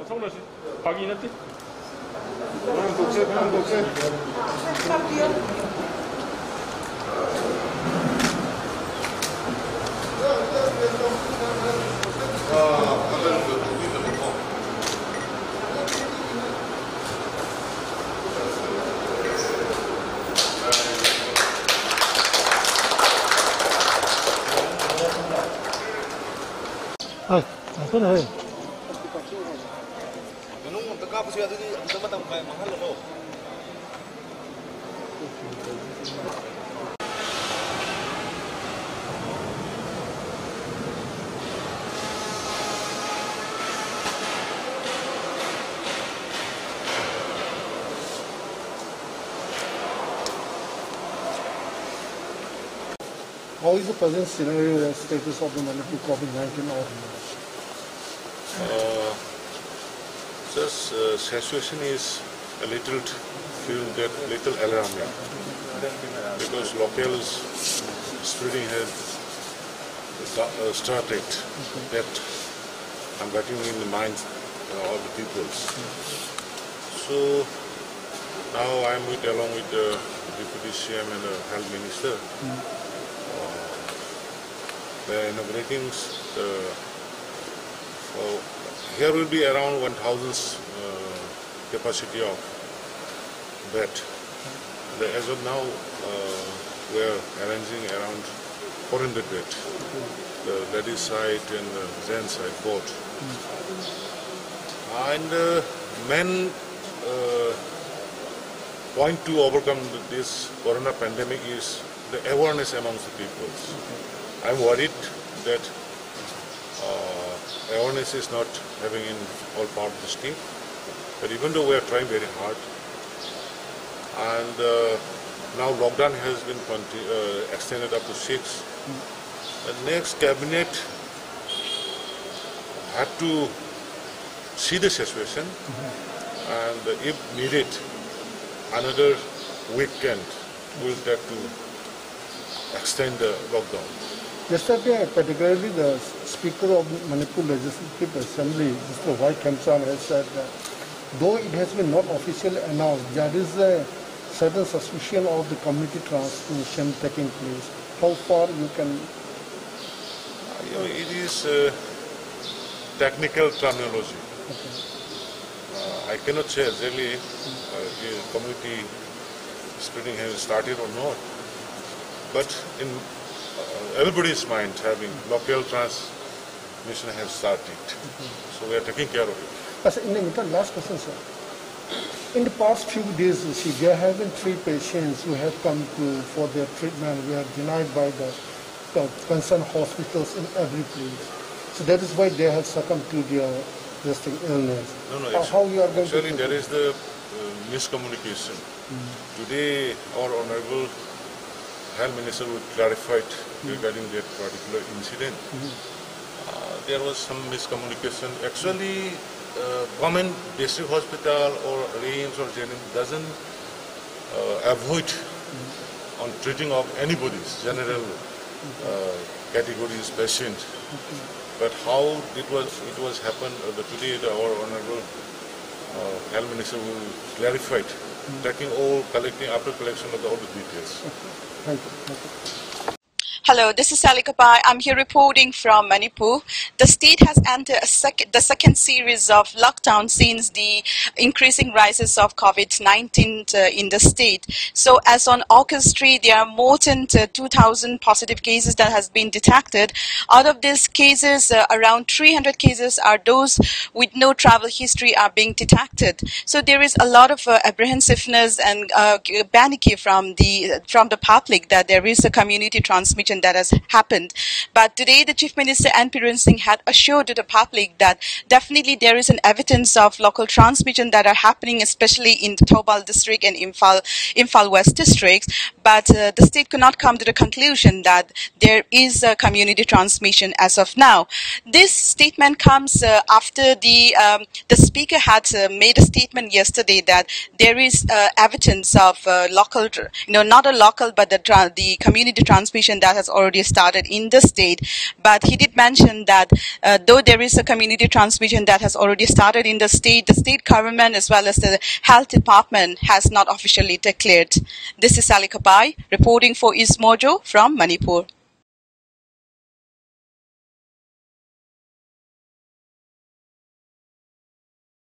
성로 씨, 확인했지? 한국에. 그래. How is the present scenario and status of the Manipur COVID-19 outbreak? This situation is a little alarming because locals spreading has started. That I'm getting in the minds of the people. So now I'm along with the Deputy CM and the Health Minister. They're inaugurating here will be around 1,000 capacity of bed. As of now, we are arranging around 400 beds. The ladies side and the gents side both. And main point to overcome this corona pandemic is the awareness amongst the people. I'm worried that awareness is not having in all parts of the state, but even though we are trying very hard, and now lockdown has been extended up to 6. The next cabinet had to see the situation, and if needed, another weekend will take to extend the lockdown. Yesterday, particularly the Speaker of Manipur Legislative Assembly, Mr. Y. Kemchan, has said that though it has been not officially announced, there is a certain suspicion of the community transmission taking place. How far you can? It is technical terminology. Okay. I cannot say exactly community spreading has started or not, but in everybody's mind having local transmission has started. So we are taking care of it. In the last question, sir. In the past few days, you see, there have been 3 patients who have come for their treatment. We are denied by the concerned hospitals in every place. So that is why they have succumbed to their illness. No, how you are going actually to there is the miscommunication. Today our Honorable Health Minister will clarify regarding that particular incident. There was some miscommunication. Actually, government district hospital or RAIMS or Jennings doesn't avoid on treating of anybody's general categories patient. But how it was happened today, our Honorable Health Minister will clarify it, after collection of all the details. Thank you. Hello, this is Sally Kapai. I'm here reporting from Manipur. The state has entered the second series of lockdown since the increasing rises of COVID-19 in the state. So as on August 3, there are more than 2,000 positive cases that has been detected. Out of these cases, around 300 cases are those with no travel history are being detected. So there is a lot of apprehensiveness and panic from the public that there is a community transmission that has happened. But today the Chief Minister N. Biren Singh had assured the public that definitely there is an evidence of local transmission that are happening, especially in the Thoubal district and Imphal West districts. But the state could not come to the conclusion that there is a community transmission as of now. This statement comes after the speaker had made a statement yesterday that there is evidence of local, not a local, but the community transmission that has already started in the state. But he did mention that though there is a community transmission that has already started in the state government as well as the health department has not officially declared. This is Sally Kapai reporting for East Mojo from Manipur.